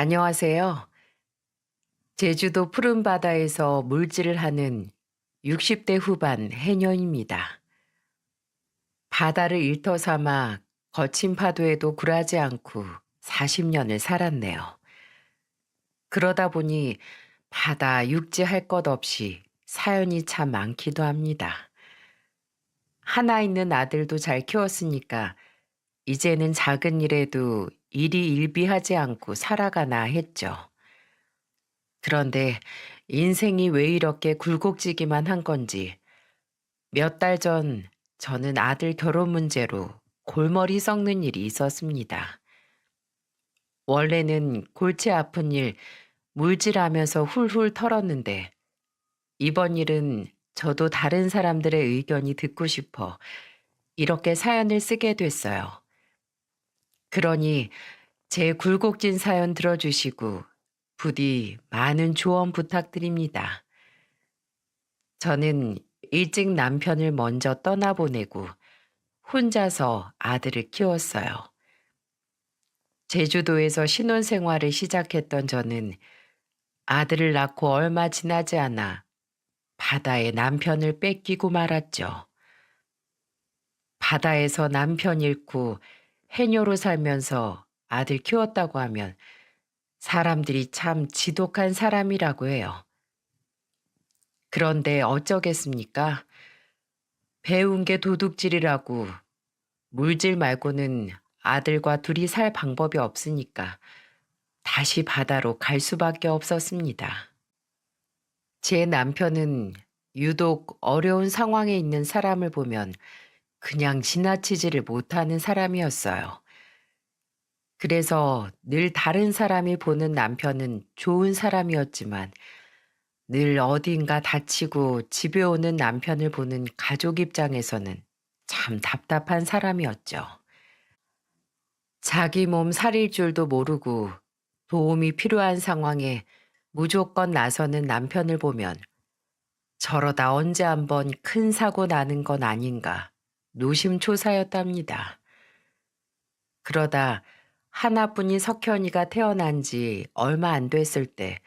안녕하세요. 제주도 푸른 바다에서 물질을 하는 60대 후반 해녀입니다. 바다를 일터 삼아 거친 파도에도 굴하지 않고 40년을 살았네요. 그러다 보니 바다, 육지 할 것 없이 사연이 참 많기도 합니다. 하나 있는 아들도 잘 키웠으니까 이제는 작은 일에도 일이 일비하지 않고 살아가나 했죠. 그런데 인생이 왜 이렇게 굴곡지기만 한 건지 몇 달 전 저는 아들 결혼 문제로 골머리 썩는 일이 있었습니다. 원래는 골치 아픈 일 물질하면서 훌훌 털었는데 이번 일은 저도 다른 사람들의 의견이 듣고 싶어 이렇게 사연을 쓰게 됐어요. 그러니 제 굴곡진 사연 들어주시고 부디 많은 조언 부탁드립니다. 저는 일찍 남편을 먼저 떠나보내고 혼자서 아들을 키웠어요. 제주도에서 신혼생활을 시작했던 저는 아들을 낳고 얼마 지나지 않아 바다에 남편을 뺏기고 말았죠. 바다에서 남편 잃고 해녀로 살면서 아들 키웠다고 하면 사람들이 참 지독한 사람이라고 해요. 그런데 어쩌겠습니까? 배운 게 도둑질이라고 물질 말고는 아들과 둘이 살 방법이 없으니까 다시 바다로 갈 수밖에 없었습니다. 제 남편은 유독 어려운 상황에 있는 사람을 보면 그냥 지나치지를 못하는 사람이었어요. 그래서 늘 다른 사람이 보는 남편은 좋은 사람이었지만 늘 어딘가 다치고 집에 오는 남편을 보는 가족 입장에서는 참 답답한 사람이었죠. 자기 몸 살릴 줄도 모르고 도움이 필요한 상황에 무조건 나서는 남편을 보면 저러다 언제 한번 큰 사고 나는 건 아닌가 노심초사였답니다. 그러다 하나뿐인 석현이가 태어난 지 얼마 안 됐을 때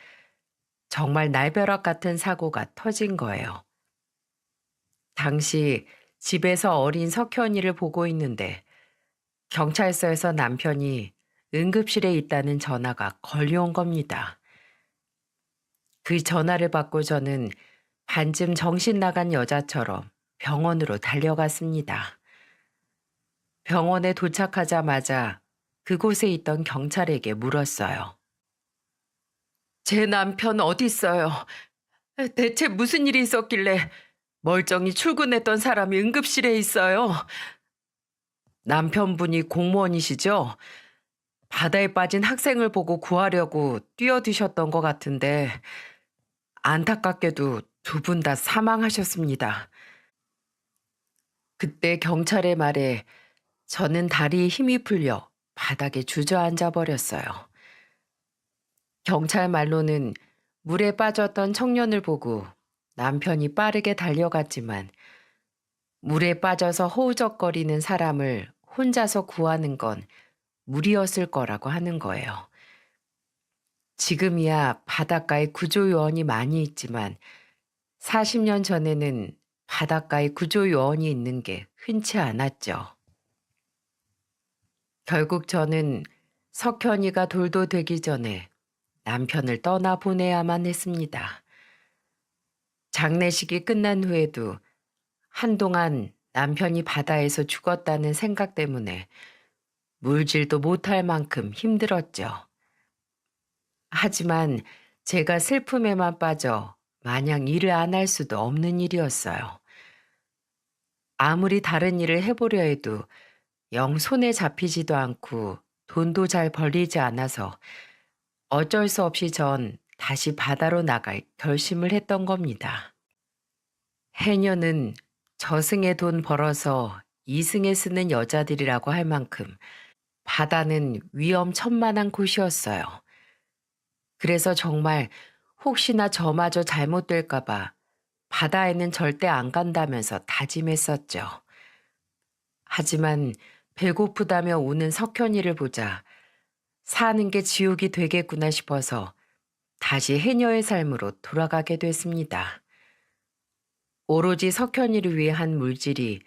정말 날벼락 같은 사고가 터진 거예요. 당시 집에서 어린 석현이를 보고 있는데 경찰서에서 남편이 응급실에 있다는 전화가 걸려온 겁니다. 그 전화를 받고 저는 반쯤 정신 나간 여자처럼 병원으로 달려갔습니다. 병원에 도착하자마자 그곳에 있던 경찰에게 물었어요. 제 남편 어디 있어요? 대체 무슨 일이 있었길래 멀쩡히 출근했던 사람이 응급실에 있어요? 남편분이 공무원이시죠? 바다에 빠진 학생을 보고 구하려고 뛰어드셨던 것 같은데 안타깝게도 두 분 다 사망하셨습니다. 그때 경찰의 말에 저는 다리에 힘이 풀려 바닥에 주저앉아 버렸어요. 경찰 말로는 물에 빠졌던 청년을 보고 남편이 빠르게 달려갔지만 물에 빠져서 허우적거리는 사람을 혼자서 구하는 건 무리였을 거라고 하는 거예요. 지금이야 바닷가에 구조요원이 많이 있지만 40년 전에는 바닷가에 구조요원이 있는 게 흔치 않았죠. 결국 저는 석현이가 돌도 되기 전에 남편을 떠나보내야만 했습니다. 장례식이 끝난 후에도 한동안 남편이 바다에서 죽었다는 생각 때문에 물질도 못할 만큼 힘들었죠. 하지만 제가 슬픔에만 빠져 마냥 일을 안 할 수도 없는 일이었어요. 아무리 다른 일을 해보려 해도 영 손에 잡히지도 않고 돈도 잘 벌리지 않아서 어쩔 수 없이 전 다시 바다로 나갈 결심을 했던 겁니다. 해녀는 저승에 돈 벌어서 이승에 쓰는 여자들이라고 할 만큼 바다는 위험천만한 곳이었어요. 그래서 정말 혹시나 저마저 잘못될까봐 바다에는 절대 안 간다면서 다짐했었죠. 하지만 배고프다며 우는 석현이를 보자 사는 게 지옥이 되겠구나 싶어서 다시 해녀의 삶으로 돌아가게 됐습니다. 오로지 석현이를 위해 한 물질이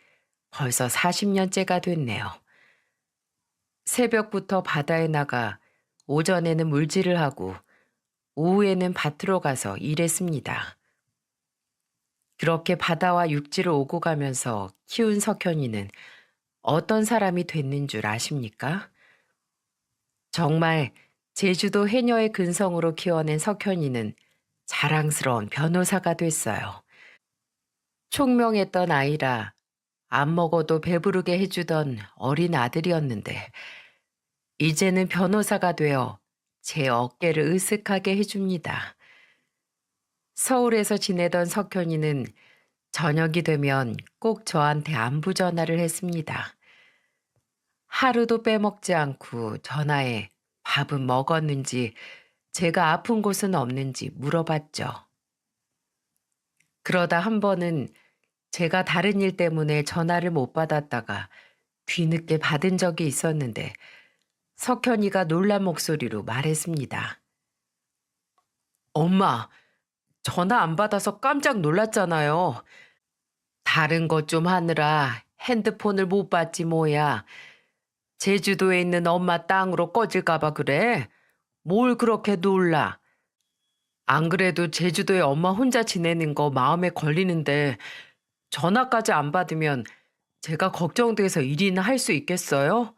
벌써 40년째가 됐네요. 새벽부터 바다에 나가 오전에는 물질을 하고 오후에는 밭으로 가서 일했습니다. 그렇게 바다와 육지를 오고 가면서 키운 석현이는 어떤 사람이 됐는 줄 아십니까? 정말 제주도 해녀의 근성으로 키워낸 석현이는 자랑스러운 변호사가 됐어요. 총명했던 아이라 안 먹어도 배부르게 해주던 어린 아들이었는데 이제는 변호사가 되어 제 어깨를 으쓱하게 해줍니다. 서울에서 지내던 석현이는 저녁이 되면 꼭 저한테 안부 전화를 했습니다. 하루도 빼먹지 않고 전화해 밥은 먹었는지 제가 아픈 곳은 없는지 물어봤죠. 그러다 한 번은 제가 다른 일 때문에 전화를 못 받았다가 뒤늦게 받은 적이 있었는데 석현이가 놀란 목소리로 말했습니다. 엄마, 전화 안 받아서 깜짝 놀랐잖아요. 다른 것 좀 하느라 핸드폰을 못 받지 뭐야. 제주도에 있는 엄마 땅으로 꺼질까 봐 그래. 뭘 그렇게 놀라. 안 그래도 제주도에 엄마 혼자 지내는 거 마음에 걸리는데 전화까지 안 받으면 제가 걱정돼서 일이나 할 수 있겠어요?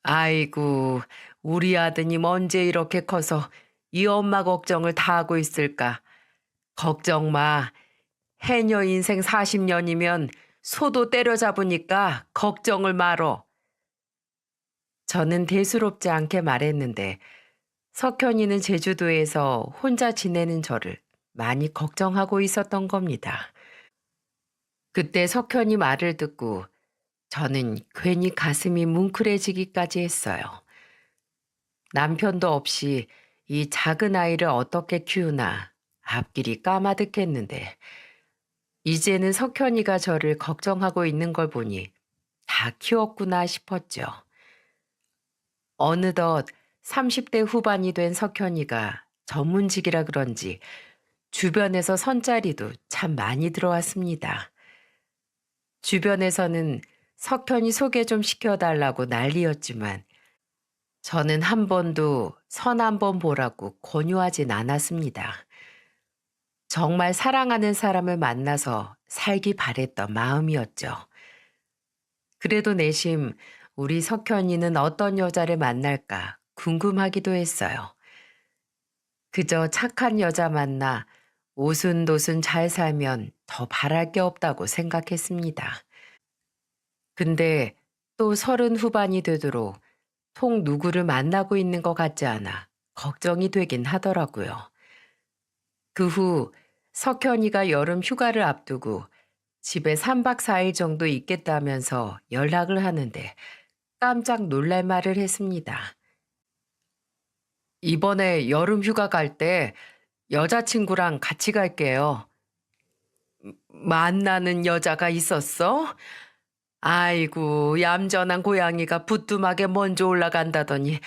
아이고, 우리 아드님 언제 이렇게 커서 이 엄마 걱정을 다 하고 있을까? 걱정 마. 해녀 인생 40년이면 소도 때려잡으니까 걱정을 말어. 저는 대수롭지 않게 말했는데 석현이는 제주도에서 혼자 지내는 저를 많이 걱정하고 있었던 겁니다. 그때 석현이 말을 듣고 저는 괜히 가슴이 뭉클해지기까지 했어요. 남편도 없이 이 작은 아이를 어떻게 키우나 앞길이 까마득했는데 이제는 석현이가 저를 걱정하고 있는 걸 보니 다 키웠구나 싶었죠. 어느덧 30대 후반이 된 석현이가 전문직이라 그런지 주변에서 선자리도 참 많이 들어왔습니다. 주변에서는 석현이 소개 좀 시켜달라고 난리였지만 저는 한 번도 선 한 번 보라고 권유하진 않았습니다. 정말 사랑하는 사람을 만나서 살기 바랬던 마음이었죠. 그래도 내심 우리 석현이는 어떤 여자를 만날까 궁금하기도 했어요. 그저 착한 여자 만나 오순도순 잘 살면 더 바랄 게 없다고 생각했습니다. 근데 또 30 후반이 되도록 통 누구를 만나고 있는 것 같지 않아 걱정이 되긴 하더라고요. 그 후 석현이가 여름 휴가를 앞두고 집에 3박 4일 정도 있겠다면서 연락을 하는데 깜짝 놀랄 말을 했습니다. 이번에 여름 휴가 갈 때 여자친구랑 같이 갈게요. 만나는 여자가 있었어? 아이고, 얌전한 고양이가 부뚜막에 먼저 올라간다더니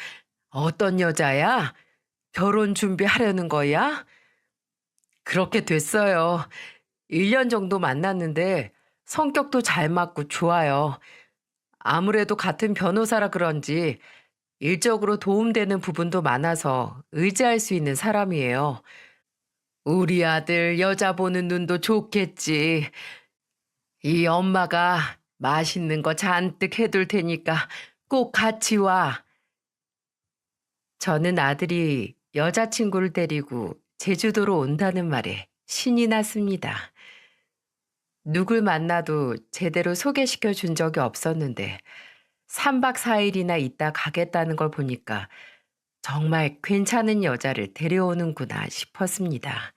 어떤 여자야? 결혼 준비하려는 거야? 그렇게 됐어요. 1년 정도 만났는데 성격도 잘 맞고 좋아요. 아무래도 같은 변호사라 그런지 일적으로 도움되는 부분도 많아서 의지할 수 있는 사람이에요. 우리 아들 여자 보는 눈도 좋겠지. 이 엄마가 맛있는 거 잔뜩 해둘 테니까 꼭 같이 와. 저는 아들이 여자친구를 데리고 제주도로 온다는 말에 신이 났습니다. 누굴 만나도 제대로 소개시켜 준 적이 없었는데 3박 4일이나 있다 가겠다는 걸 보니까 정말 괜찮은 여자를 데려오는구나 싶었습니다.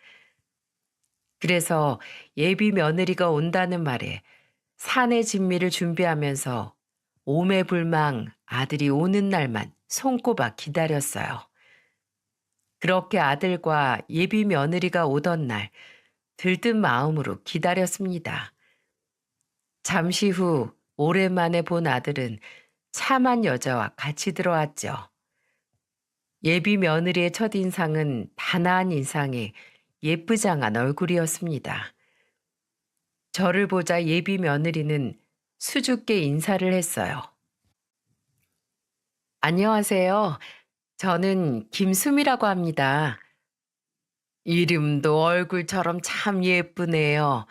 그래서 예비 며느리가 온다는 말에 사내 진미를 준비하면서 오매불망 아들이 오는 날만 손꼽아 기다렸어요. 그렇게 아들과 예비 며느리가 오던 날 들뜬 마음으로 기다렸습니다. 잠시 후 오랜만에 본 아들은 참한 여자와 같이 들어왔죠. 예비 며느리의 첫인상은 단아한 인상에 예쁘장한 얼굴이었습니다. 저를 보자 예비 며느리는 수줍게 인사를 했어요. 안녕하세요. 저는 김수미라고 합니다. 이름도 얼굴처럼 참 예쁘네요.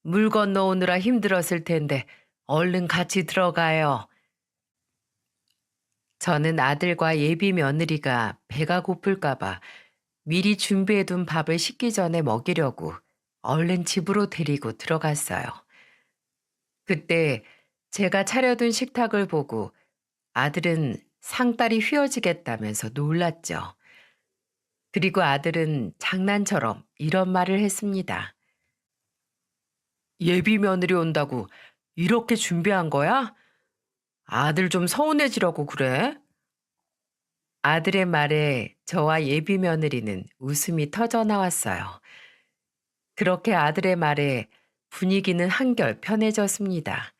물 건너오느라 힘들었을 텐데 얼른 같이 들어가요. 저는 아들과 예비 며느리가 배가 고플까봐 미리 준비해둔 밥을 식기 전에 먹이려고 얼른 집으로 데리고 들어갔어요. 그때 제가 차려둔 식탁을 보고 아들은 상다리 휘어지겠다면서 놀랐죠. 그리고 아들은 장난처럼 이런 말을 했습니다. 예비 며느리 온다고 이렇게 준비한 거야? 아들 좀 서운해지려고 그래? 아들의 말에 저와 예비 며느리는 웃음이 터져 나왔어요. 그렇게 아들의 말에 분위기는 한결 편해졌습니다.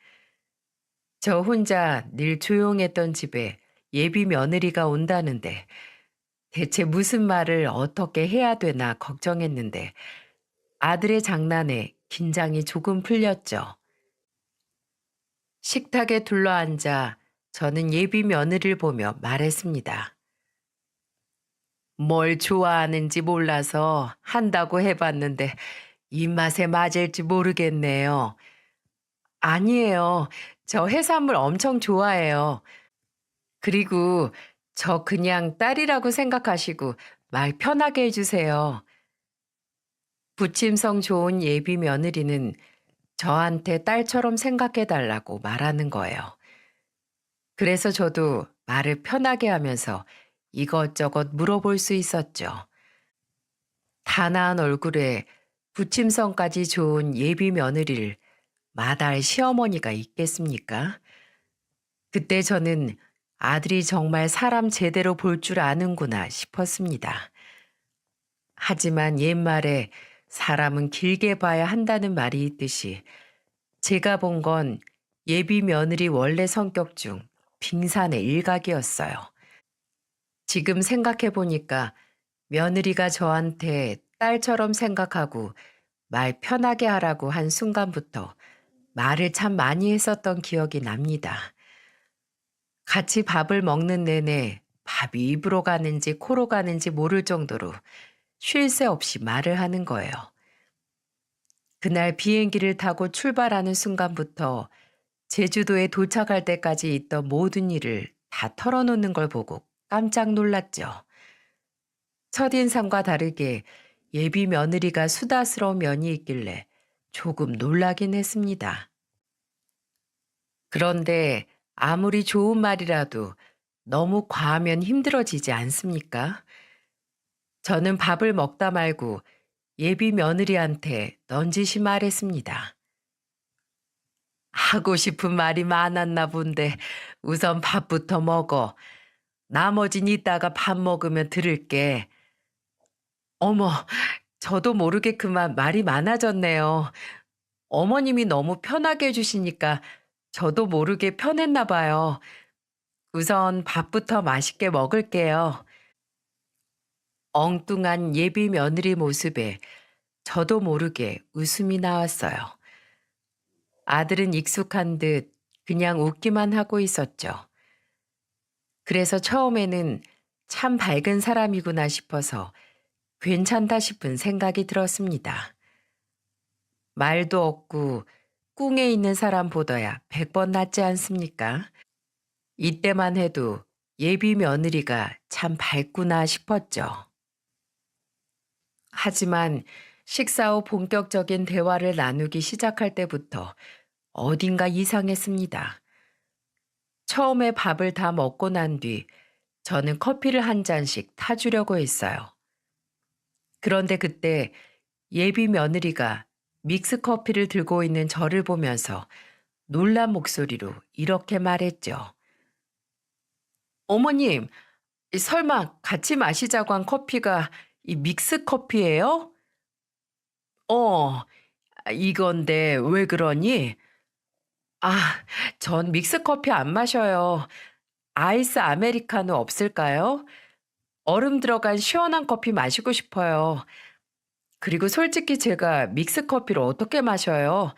저 혼자 늘 조용했던 집에 예비 며느리가 온다는데 대체 무슨 말을 어떻게 해야 되나 걱정했는데 아들의 장난에 긴장이 조금 풀렸죠. 식탁에 둘러앉아 저는 예비 며느리를 보며 말했습니다. 뭘 좋아하는지 몰라서 한다고 해봤는데 입맛에 맞을지 모르겠네요. 아니에요. 저 해산물 엄청 좋아해요. 그리고 저 그냥 딸이라고 생각하시고 말 편하게 해주세요. 부침성 좋은 예비 며느리는 저한테 딸처럼 생각해달라고 말하는 거예요. 그래서 저도 말을 편하게 하면서 이것저것 물어볼 수 있었죠. 단아한 얼굴에 부침성까지 좋은 예비 며느리를 마다할 시어머니가 있겠습니까? 그때 저는 아들이 정말 사람 제대로 볼 줄 아는구나 싶었습니다. 하지만 옛말에 사람은 길게 봐야 한다는 말이 있듯이 제가 본 건 예비 며느리 원래 성격 중 빙산의 일각이었어요. 지금 생각해 보니까 며느리가 저한테 딸처럼 생각하고 말 편하게 하라고 한 순간부터 말을 참 많이 했었던 기억이 납니다. 같이 밥을 먹는 내내 밥이 입으로 가는지 코로 가는지 모를 정도로 쉴 새 없이 말을 하는 거예요. 그날 비행기를 타고 출발하는 순간부터 제주도에 도착할 때까지 있던 모든 일을 다 털어놓는 걸 보고 깜짝 놀랐죠. 첫인상과 다르게 예비 며느리가 수다스러운 면이 있길래 조금 놀라긴 했습니다. 그런데 아무리 좋은 말이라도 너무 과하면 힘들어지지 않습니까? 저는 밥을 먹다 말고 예비 며느리한테 넌지시 말했습니다. 하고 싶은 말이 많았나 본데 우선 밥부터 먹어. 나머진 이따가 밥 먹으면 들을게. 어머, 저도 모르게 그만 말이 많아졌네요. 어머님이 너무 편하게 해주시니까 저도 모르게 편했나 봐요. 우선 밥부터 맛있게 먹을게요. 엉뚱한 예비 며느리 모습에 저도 모르게 웃음이 나왔어요. 아들은 익숙한 듯 그냥 웃기만 하고 있었죠. 그래서 처음에는 참 밝은 사람이구나 싶어서 괜찮다 싶은 생각이 들었습니다. 말도 없고 꿍에 있는 사람보다야 100번 낫지 않습니까? 이때만 해도 예비 며느리가 참 밝구나 싶었죠. 하지만 식사 후 본격적인 대화를 나누기 시작할 때부터 어딘가 이상했습니다. 처음에 밥을 다 먹고 난 뒤 저는 커피를 한 잔씩 타주려고 했어요. 그런데 그때 예비 며느리가 믹스 커피를 들고 있는 저를 보면서 놀란 목소리로 이렇게 말했죠. 어머님, 설마 같이 마시자고 한 커피가 이 믹스 커피예요? 어, 이건데 왜 그러니? 아, 전 믹스 커피 안 마셔요. 아이스 아메리카노 없을까요? 얼음 들어간 시원한 커피 마시고 싶어요. 그리고 솔직히 제가 믹스 커피를 어떻게 마셔요?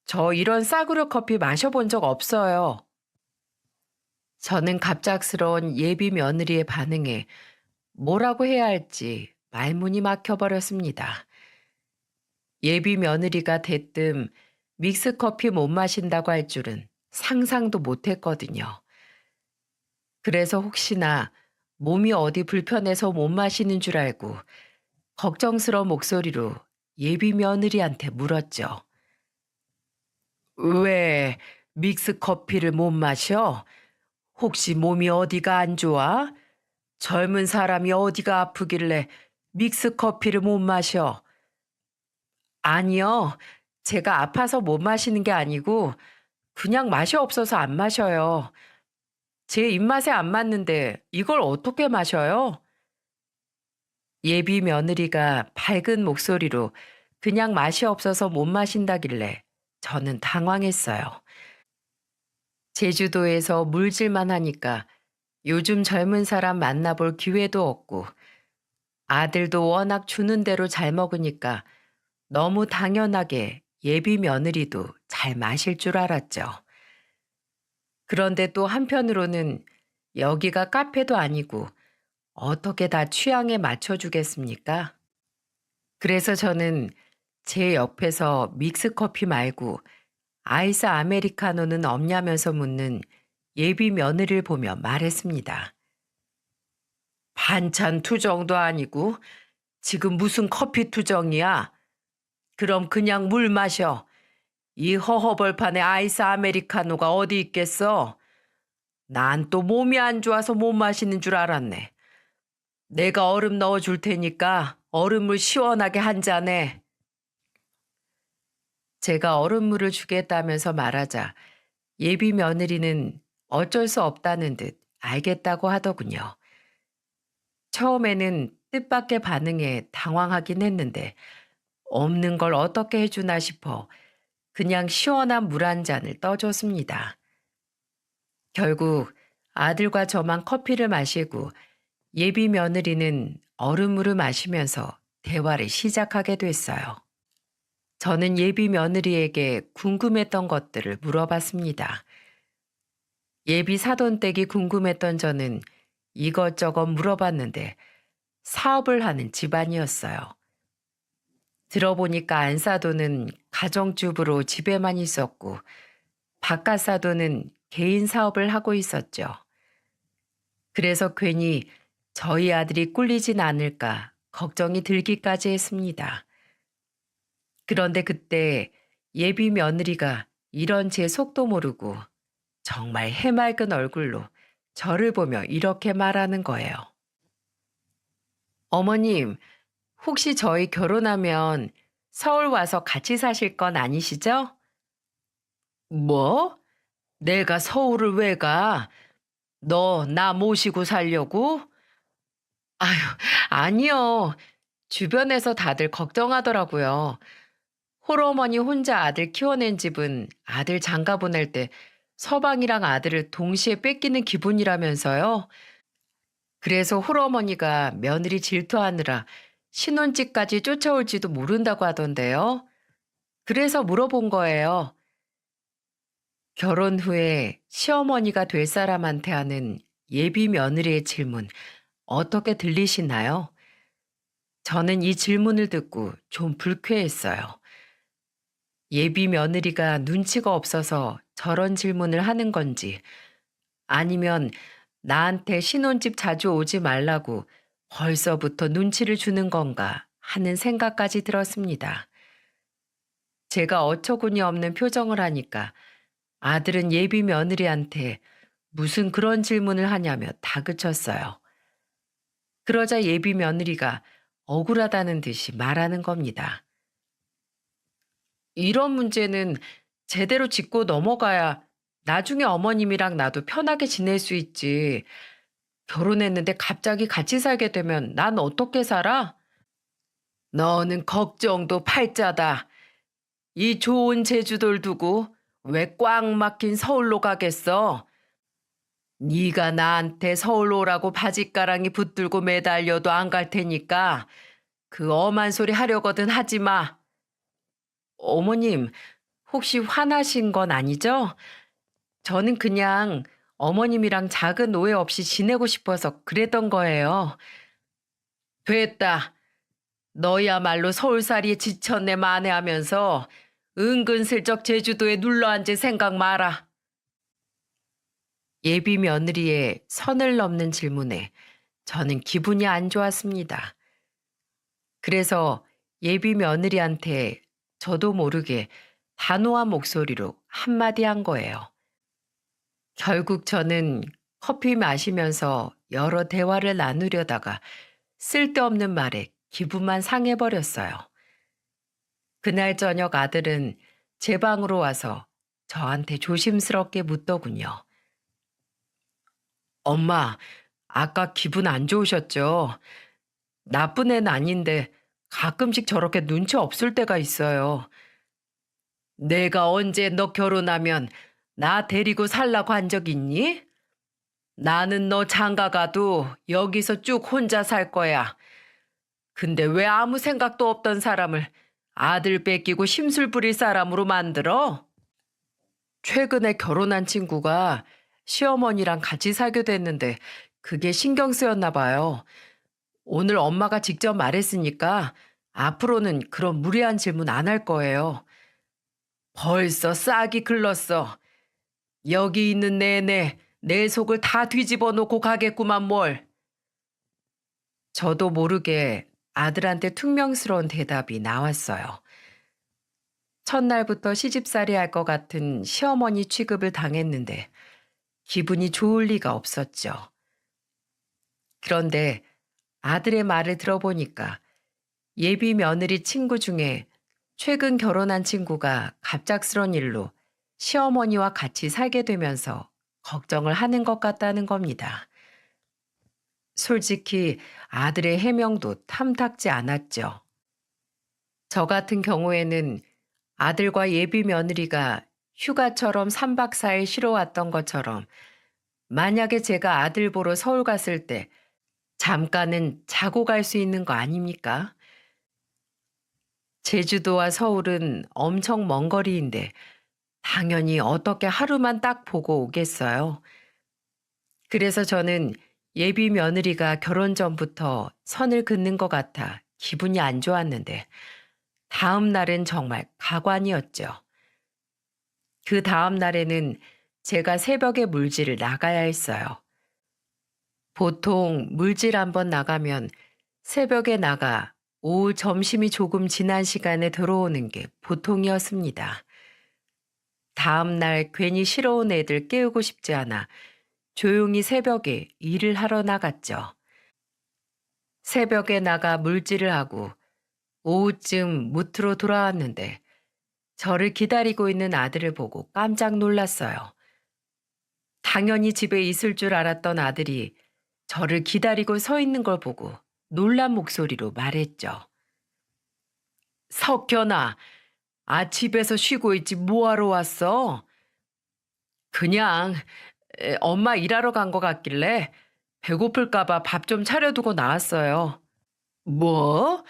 저 이런 싸구려 커피 마셔본 적 없어요. 저는 갑작스러운 예비 며느리의 반응에 뭐라고 해야 할지 말문이 막혀버렸습니다. 예비 며느리가 대뜸 믹스 커피 못 마신다고 할 줄은 상상도 못 했거든요. 그래서 혹시나 몸이 어디 불편해서 못 마시는 줄 알고 걱정스러운 목소리로 예비 며느리한테 물었죠. 왜 믹스 커피를 못 마셔? 혹시 몸이 어디가 안 좋아? 젊은 사람이 어디가 아프길래 믹스 커피를 못 마셔? 아니요. 제가 아파서 못 마시는 게 아니고 그냥 맛이 없어서 안 마셔요. 제 입맛에 안 맞는데 이걸 어떻게 마셔요? 예비 며느리가 밝은 목소리로 그냥 맛이 없어서 못 마신다길래 저는 당황했어요. 제주도에서 물질만 하니까 요즘 젊은 사람 만나볼 기회도 없고 아들도 워낙 주는 대로 잘 먹으니까 너무 당연하게 예비 며느리도 잘 마실 줄 알았죠. 그런데 또 한편으로는 여기가 카페도 아니고 어떻게 다 취향에 맞춰주겠습니까? 그래서 저는 제 옆에서 믹스 커피 말고 아이스 아메리카노는 없냐면서 묻는 예비 며느리를 보며 말했습니다. 반찬 투정도 아니고 지금 무슨 커피 투정이야? 그럼 그냥 물 마셔. 이 허허벌판에 아이스 아메리카노가 어디 있겠어? 난 또 몸이 안 좋아서 못 마시는 줄 알았네. 내가 얼음 넣어줄 테니까 얼음물 시원하게 한 잔해. 제가 얼음물을 주겠다면서 말하자 예비 며느리는 어쩔 수 없다는 듯 알겠다고 하더군요. 처음에는 뜻밖의 반응에 당황하긴 했는데 없는 걸 어떻게 해주나 싶어 그냥 시원한 물 한 잔을 떠줬습니다. 결국 아들과 저만 커피를 마시고 예비 며느리는 얼음물을 마시면서 대화를 시작하게 됐어요. 저는 예비 며느리에게 궁금했던 것들을 물어봤습니다. 예비 사돈댁이 궁금했던 저는 이것저것 물어봤는데 사업을 하는 집안이었어요. 들어보니까 안사돈은 가정주부로 집에만 있었고 바깥사돈은 개인 사업을 하고 있었죠. 그래서 괜히 저희 아들이 꿀리진 않을까 걱정이 들기까지 했습니다. 그런데 그때 예비 며느리가 이런 제 속도 모르고 정말 해맑은 얼굴로 저를 보며 이렇게 말하는 거예요. 어머님, 혹시 저희 결혼하면 서울 와서 같이 사실 건 아니시죠? 뭐? 내가 서울을 왜 가? 너 나 모시고 살려고? 아유, 아니요. 주변에서 다들 걱정하더라고요. 홀어머니 혼자 아들 키워낸 집은 아들 장가 보낼 때 서방이랑 아들을 동시에 뺏기는 기분이라면서요. 그래서 홀어머니가 며느리 질투하느라 신혼집까지 쫓아올지도 모른다고 하던데요. 그래서 물어본 거예요. 결혼 후에 시어머니가 될 사람한테 하는 예비 며느리의 질문 어떻게 들리시나요? 저는 이 질문을 듣고 좀 불쾌했어요. 예비 며느리가 눈치가 없어서 저런 질문을 하는 건지 아니면 나한테 신혼집 자주 오지 말라고 벌써부터 눈치를 주는 건가 하는 생각까지 들었습니다. 제가 어처구니 없는 표정을 하니까 아들은 예비 며느리한테 무슨 그런 질문을 하냐며 다그쳤어요. 그러자 예비 며느리가 억울하다는 듯이 말하는 겁니다. 이런 문제는 제대로 짚고 넘어가야 나중에 어머님이랑 나도 편하게 지낼 수 있지. 결혼했는데 갑자기 같이 살게 되면 난 어떻게 살아? 너는 걱정도 팔자다. 이 좋은 제주도를 두고 왜 꽉 막힌 서울로 가겠어? 네가 나한테 서울 오라고 바짓가랑이 붙들고 매달려도 안 갈 테니까 그 엄한 소리 하려거든 하지 마. 어머님, 혹시 화나신 건 아니죠? 저는 그냥 어머님이랑 작은 오해 없이 지내고 싶어서 그랬던 거예요. 됐다. 너야말로 서울살이에 지쳤네 만회하면서 은근슬쩍 제주도에 눌러앉을 생각 마라. 예비 며느리의 선을 넘는 질문에 저는 기분이 안 좋았습니다. 그래서 예비 며느리한테 저도 모르게 단호한 목소리로 한마디 한 거예요. 결국 저는 커피 마시면서 여러 대화를 나누려다가 쓸데없는 말에 기분만 상해버렸어요. 그날 저녁 아들은 제 방으로 와서 저한테 조심스럽게 묻더군요. 엄마, 아까 기분 안 좋으셨죠? 나쁜 애는 아닌데 가끔씩 저렇게 눈치 없을 때가 있어요. 내가 언제 너 결혼하면 나 데리고 살라고 한 적 있니? 나는 너 장가 가도 여기서 쭉 혼자 살 거야. 근데 왜 아무 생각도 없던 사람을 아들 뺏기고 심술 부릴 사람으로 만들어? 최근에 결혼한 친구가 시어머니랑 같이 살게 됐는데 그게 신경 쓰였나 봐요. 오늘 엄마가 직접 말했으니까 앞으로는 그런 무례한 질문 안 할 거예요. 벌써 싹이 글렀어. 여기 있는 내내 내 속을 다 뒤집어 놓고 가겠구만 뭘. 저도 모르게 아들한테 퉁명스러운 대답이 나왔어요. 첫날부터 시집살이 할 것 같은 시어머니 취급을 당했는데 기분이 좋을 리가 없었죠. 그런데 아들의 말을 들어보니까 예비 며느리 친구 중에 최근 결혼한 친구가 갑작스런 일로 시어머니와 같이 살게 되면서 걱정을 하는 것 같다는 겁니다. 솔직히 아들의 해명도 탐탁지 않았죠. 저 같은 경우에는 아들과 예비 며느리가 휴가처럼 3박 4일 쉬러 왔던 것처럼 만약에 제가 아들 보러 서울 갔을 때 잠깐은 자고 갈 수 있는 거 아닙니까? 제주도와 서울은 엄청 먼 거리인데 당연히 어떻게 하루만 딱 보고 오겠어요. 그래서 저는 예비 며느리가 결혼 전부터 선을 긋는 것 같아 기분이 안 좋았는데 다음 날은 정말 가관이었죠. 그 다음 날에는 제가 새벽에 물질을 나가야 했어요. 보통 물질 한번 나가면 새벽에 나가 오후 점심이 조금 지난 시간에 들어오는 게 보통이었습니다. 다음 날 괜히 싫어온 애들 깨우고 싶지 않아 조용히 새벽에 일을 하러 나갔죠. 새벽에 나가 물질을 하고 오후쯤 무트로 돌아왔는데 저를 기다리고 있는 아들을 보고 깜짝 놀랐어요. 당연히 집에 있을 줄 알았던 아들이 저를 기다리고 서 있는 걸 보고 놀란 목소리로 말했죠. 석현아, 집에서 쉬고 있지 뭐하러 왔어? 그냥 엄마 일하러 간 것 같길래 배고플까 봐 밥 좀 차려두고 나왔어요. 뭐?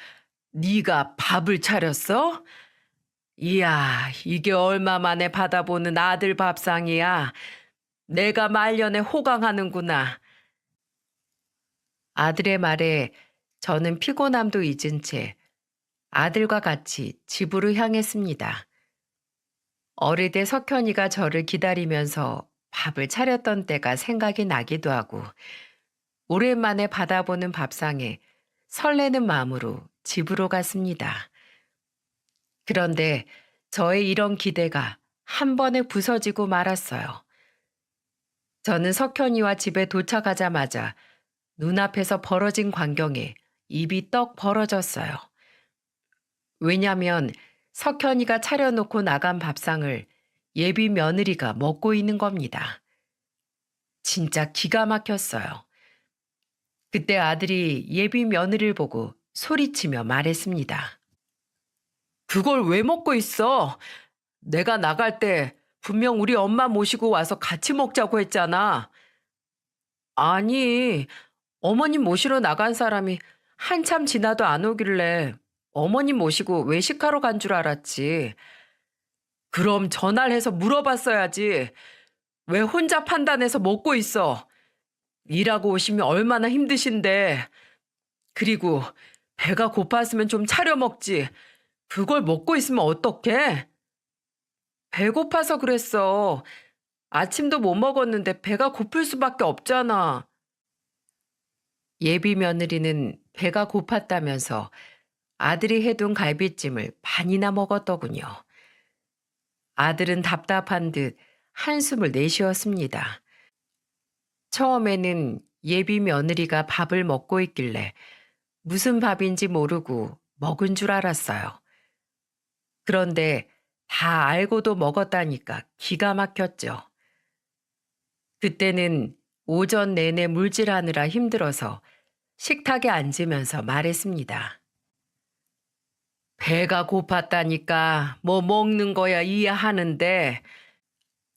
네가 밥을 차렸어? 이야, 이게 얼마 만에 받아보는 아들 밥상이야. 내가 말년에 호강하는구나. 아들의 말에 저는 피곤함도 잊은 채 아들과 같이 집으로 향했습니다. 어릴 때 석현이가 저를 기다리면서 밥을 차렸던 때가 생각이 나기도 하고 오랜만에 받아보는 밥상에 설레는 마음으로 집으로 갔습니다. 그런데 저의 이런 기대가 한 번에 부서지고 말았어요. 저는 석현이와 집에 도착하자마자 눈앞에서 벌어진 광경에 입이 떡 벌어졌어요. 왜냐면 석현이가 차려놓고 나간 밥상을 예비 며느리가 먹고 있는 겁니다. 진짜 기가 막혔어요. 그때 아들이 예비 며느리를 보고 소리치며 말했습니다. 그걸 왜 먹고 있어? 내가 나갈 때 분명 우리 엄마 모시고 와서 같이 먹자고 했잖아. 아니, 어머님 모시러 나간 사람이 한참 지나도 안 오길래 어머님 모시고 외식하러 간 줄 알았지. 그럼 전화를 해서 물어봤어야지. 왜 혼자 판단해서 먹고 있어? 일하고 오시면 얼마나 힘드신데. 그리고 배가 고팠으면 좀 차려 먹지. 그걸 먹고 있으면 어떡해? 배고파서 그랬어. 아침도 못 먹었는데 배가 고플 수밖에 없잖아. 예비 며느리는 배가 고팠다면서 아들이 해둔 갈비찜을 반이나 먹었더군요. 아들은 답답한 듯 한숨을 내쉬었습니다. 처음에는 예비 며느리가 밥을 먹고 있길래 무슨 밥인지 모르고 먹은 줄 알았어요. 그런데 다 알고도 먹었다니까 기가 막혔죠. 그때는 오전 내내 물질하느라 힘들어서 식탁에 앉으면서 말했습니다. 배가 고팠다니까 뭐 먹는 거야 이해하는데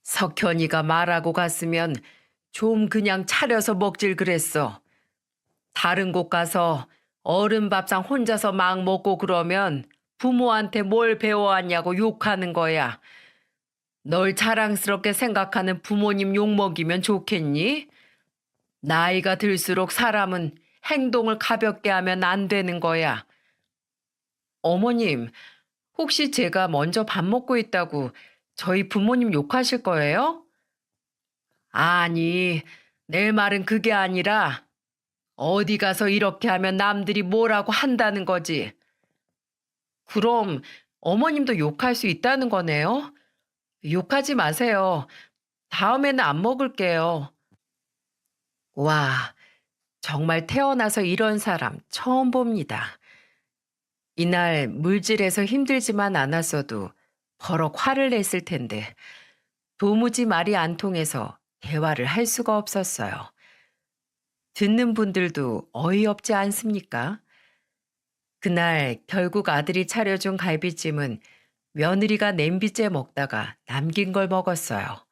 석현이가 말하고 갔으면 좀 그냥 차려서 먹질 그랬어. 다른 곳 가서 어른 밥상 혼자서 막 먹고 그러면 부모한테 뭘 배워왔냐고 욕하는 거야. 널 자랑스럽게 생각하는 부모님 욕먹이면 좋겠니? 나이가 들수록 사람은 행동을 가볍게 하면 안 되는 거야. 어머님, 혹시 제가 먼저 밥 먹고 있다고 저희 부모님 욕하실 거예요? 아니, 내 말은 그게 아니라 어디 가서 이렇게 하면 남들이 뭐라고 한다는 거지. 그럼 어머님도 욕할 수 있다는 거네요? 욕하지 마세요. 다음에는 안 먹을게요. 와, 정말 태어나서 이런 사람 처음 봅니다. 이날 물질에서 힘들지만 않았어도 버럭 화를 냈을 텐데 도무지 말이 안 통해서 대화를 할 수가 없었어요. 듣는 분들도 어이없지 않습니까? 그날 결국 아들이 차려준 갈비찜은 며느리가 냄비째 먹다가 남긴 걸 먹었어요.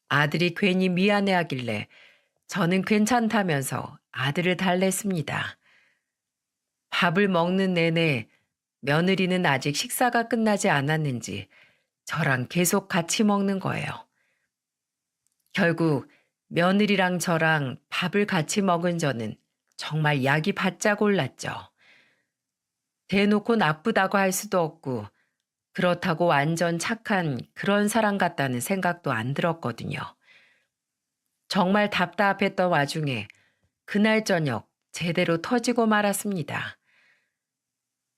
아들이 괜히 미안해하길래 저는 괜찮다면서 아들을 달랬습니다. 밥을 먹는 내내 며느리는 아직 식사가 끝나지 않았는지 저랑 계속 같이 먹는 거예요. 결국 며느리랑 저랑 밥을 같이 먹은 저는 정말 약이 바짝 올랐죠. 대놓고 나쁘다고 할 수도 없고 그렇다고 완전 착한 그런 사람 같다는 생각도 안 들었거든요. 정말 답답했던 와중에 그날 저녁 제대로 터지고 말았습니다.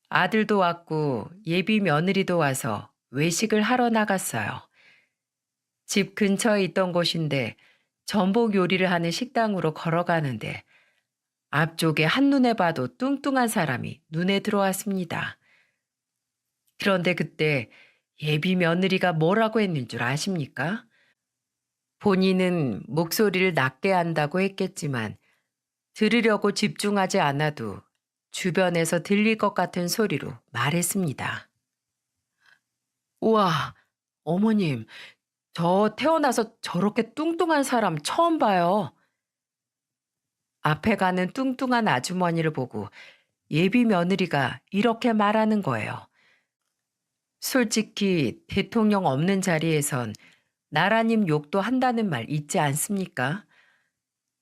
아들도 왔고 예비 며느리도 와서 외식을 하러 나갔어요. 집 근처에 있던 곳인데 전복 요리를 하는 식당으로 걸어가는데 앞쪽에 한눈에 봐도 뚱뚱한 사람이 눈에 들어왔습니다. 그런데 그때 예비 며느리가 뭐라고 했는 줄 아십니까? 본인은 목소리를 낮게 한다고 했겠지만 들으려고 집중하지 않아도 주변에서 들릴 것 같은 소리로 말했습니다. 우와, 어머님, 저 태어나서 저렇게 뚱뚱한 사람 처음 봐요. 앞에 가는 뚱뚱한 아주머니를 보고 예비 며느리가 이렇게 말하는 거예요. 솔직히 대통령 없는 자리에선 나라님 욕도 한다는 말 있지 않습니까?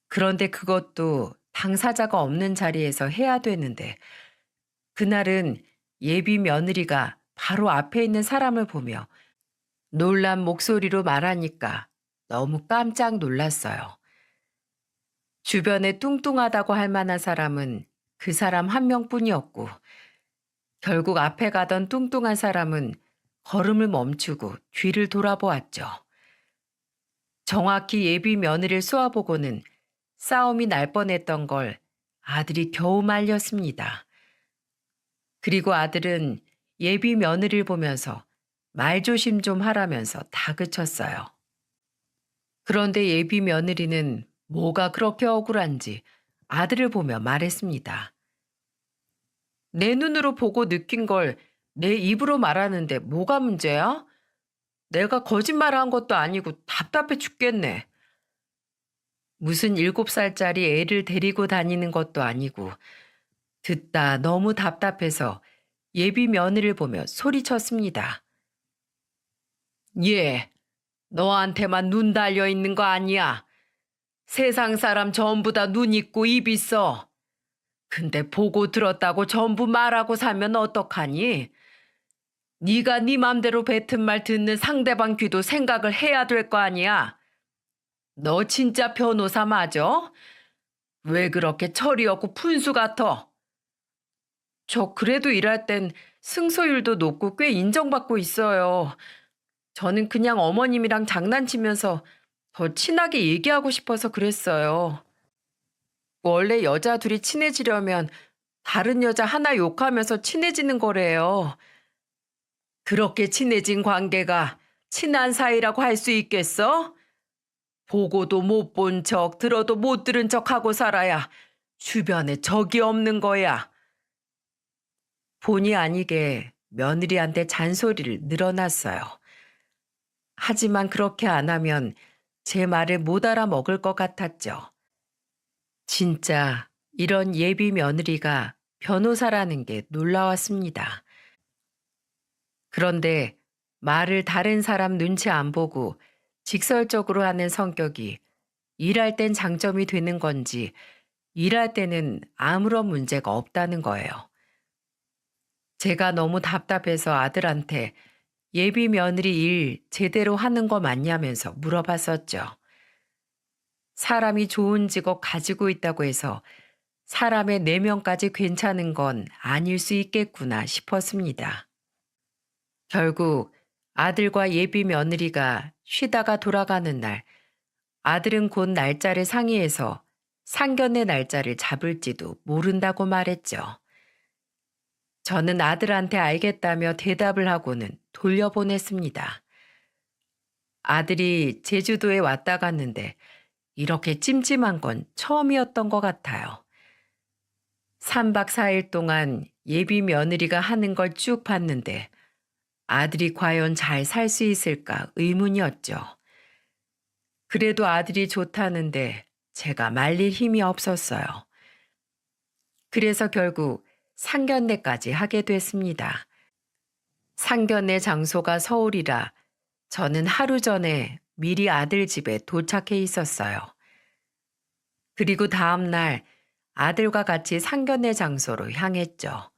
그런데 그것도 당사자가 없는 자리에서 해야 되는데 그날은 예비 며느리가 바로 앞에 있는 사람을 보며 놀란 목소리로 말하니까 너무 깜짝 놀랐어요. 주변에 뚱뚱하다고 할 만한 사람은 그 사람 한 명뿐이었고 결국 앞에 가던 뚱뚱한 사람은 걸음을 멈추고 뒤를 돌아보았죠. 정확히 예비 며느리를 쏘아보고는 싸움이 날 뻔했던 걸 아들이 겨우 말렸습니다. 그리고 아들은 예비 며느리를 보면서 말조심 좀 하라면서 다그쳤어요. 그런데 예비 며느리는 뭐가 그렇게 억울한지 아들을 보며 말했습니다. 내 눈으로 보고 느낀 걸 내 입으로 말하는데 뭐가 문제야? 내가 거짓말한 것도 아니고 답답해 죽겠네. 무슨 7살짜리 애를 데리고 다니는 것도 아니고 듣다 너무 답답해서 예비 며느리를 보며 소리쳤습니다. 얘, 너한테만 눈 달려 있는 거 아니야. 세상 사람 전부 다 눈 있고 입 있어. 근데 보고 들었다고 전부 말하고 살면 어떡하니? 네가 네 맘대로 뱉은 말 듣는 상대방 귀도 생각을 해야 될 거 아니야. 너 진짜 변호사 맞아? 왜 그렇게 철이 없고 푼수 같아? 저 그래도 일할 땐 승소율도 높고 꽤 인정받고 있어요. 저는 그냥 어머님이랑 장난치면서 더 친하게 얘기하고 싶어서 그랬어요. 원래 여자 둘이 친해지려면 다른 여자 하나 욕하면서 친해지는 거래요. 그렇게 친해진 관계가 친한 사이라고 할 수 있겠어? 보고도 못 본 척, 들어도 못 들은 척 하고 살아야 주변에 적이 없는 거야. 본의 아니게 며느리한테 잔소리를 늘어놨어요. 하지만 그렇게 안 하면 제 말을 못 알아먹을 것 같았죠. 진짜 이런 예비 며느리가 변호사라는 게 놀라웠습니다. 그런데 말을 다른 사람 눈치 안 보고 직설적으로 하는 성격이 일할 땐 장점이 되는 건지 일할 때는 아무런 문제가 없다는 거예요. 제가 너무 답답해서 아들한테 예비 며느리 일 제대로 하는 거 맞냐면서 물어봤었죠. 사람이 좋은 직업 가지고 있다고 해서 사람의 내면까지 괜찮은 건 아닐 수 있겠구나 싶었습니다. 결국 아들과 예비 며느리가 쉬다가 돌아가는 날, 아들은 곧 날짜를 상의해서 상견례 날짜를 잡을지도 모른다고 말했죠. 저는 아들한테 알겠다며 대답을 하고는 돌려보냈습니다. 아들이 제주도에 왔다 갔는데 이렇게 찜찜한 건 처음이었던 것 같아요. 3박 4일 동안 예비 며느리가 하는 걸 쭉 봤는데 아들이 과연 잘 살 수 있을까 의문이었죠. 그래도 아들이 좋다는데 제가 말릴 힘이 없었어요. 그래서 결국 상견례까지 하게 됐습니다. 상견례 장소가 서울이라 저는 하루 전에 미리 아들 집에 도착해 있었어요. 그리고 다음 날 아들과 같이 상견례 장소로 향했죠.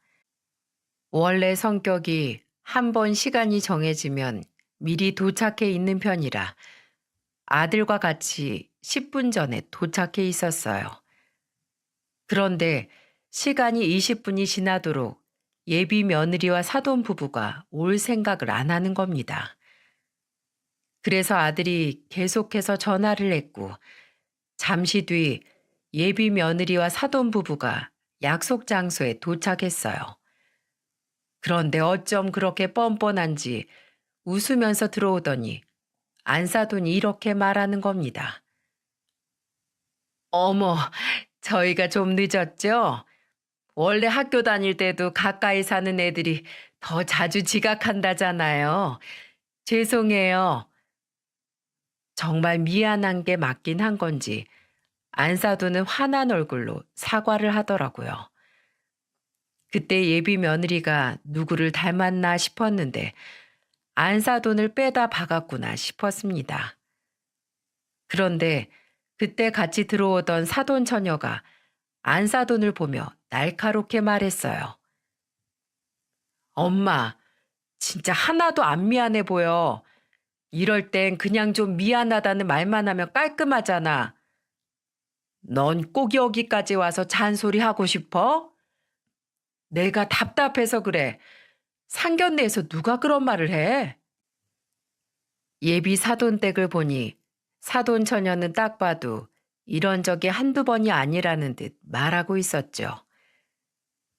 원래 성격이 한 번 시간이 정해지면 미리 도착해 있는 편이라 아들과 같이 10분 전에 도착해 있었어요. 그런데 시간이 20분이 지나도록 예비 며느리와 사돈 부부가 올 생각을 안 하는 겁니다. 그래서 아들이 계속해서 전화를 했고 잠시 뒤 예비 며느리와 사돈 부부가 약속 장소에 도착했어요. 그런데 어쩜 그렇게 뻔뻔한지 웃으면서 들어오더니 안사돈이 이렇게 말하는 겁니다. 어머, 저희가 좀 늦었죠? 원래 학교 다닐 때도 가까이 사는 애들이 더 자주 지각한다잖아요. 죄송해요. 정말 미안한 게 맞긴 한 건지 안사돈은 화난 얼굴로 사과를 하더라고요. 그때 예비 며느리가 누구를 닮았나 싶었는데 안사돈을 빼다 박았구나 싶었습니다. 그런데 그때 같이 들어오던 사돈 처녀가 안사돈을 보며 날카롭게 말했어요. 엄마, 진짜 하나도 안 미안해 보여. 이럴 땐 그냥 좀 미안하다는 말만 하면 깔끔하잖아. 넌 꼭 여기까지 와서 잔소리하고 싶어? 내가 답답해서 그래. 상견례에서 누가 그런 말을 해? 예비 사돈댁을 보니 사돈 처녀는 딱 봐도 이런 적이 한두 번이 아니라는 듯 말하고 있었죠.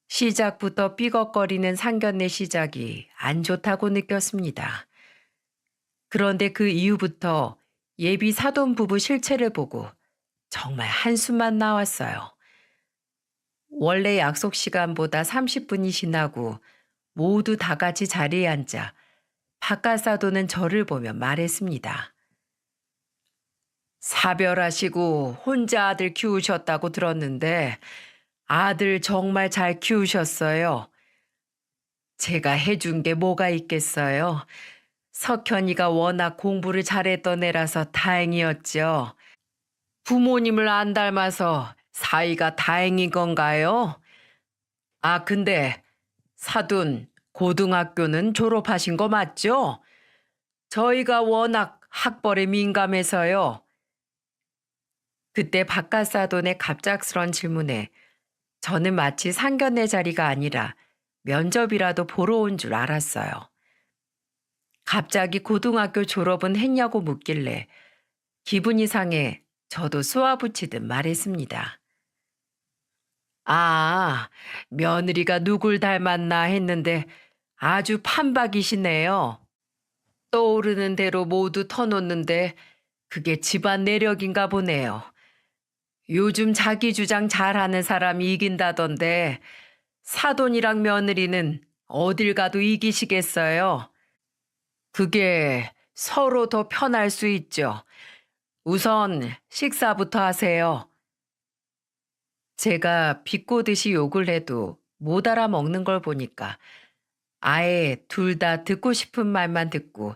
시작부터 삐걱거리는 상견례 시작이 안 좋다고 느꼈습니다. 그런데 그 이후부터 예비 사돈 부부 실체를 보고 정말 한숨만 나왔어요. 원래 약속 시간보다 30분이 지나고 모두 다 같이 자리에 앉아 바깥 사돈은 저를 보며 말했습니다. 사별하시고 혼자 아들 키우셨다고 들었는데 아들 정말 잘 키우셨어요. 제가 해준 게 뭐가 있겠어요. 석현이가 워낙 공부를 잘했던 애라서 다행이었죠. 부모님을 안 닮아서 사이가 다행인 건가요? 아, 근데 사돈 고등학교는 졸업하신 거 맞죠? 저희가 워낙 학벌에 민감해서요. 그때 바깥사돈의 갑작스런 질문에 저는 마치 상견례 자리가 아니라 면접이라도 보러 온 줄 알았어요. 갑자기 고등학교 졸업은 했냐고 묻길래 기분이 상해 저도 쏘아붙이듯 말했습니다. 아, 며느리가 누굴 닮았나 했는데 아주 판박이시네요. 떠오르는 대로 모두 터놓는데 그게 집안 내력인가 보네요. 요즘 자기 주장 잘하는 사람이 이긴다던데 사돈이랑 며느리는 어딜 가도 이기시겠어요? 그게 서로 더 편할 수 있죠. 우선 식사부터 하세요. 제가 비꼬듯이 욕을 해도 못 알아먹는 걸 보니까 아예 둘 다 듣고 싶은 말만 듣고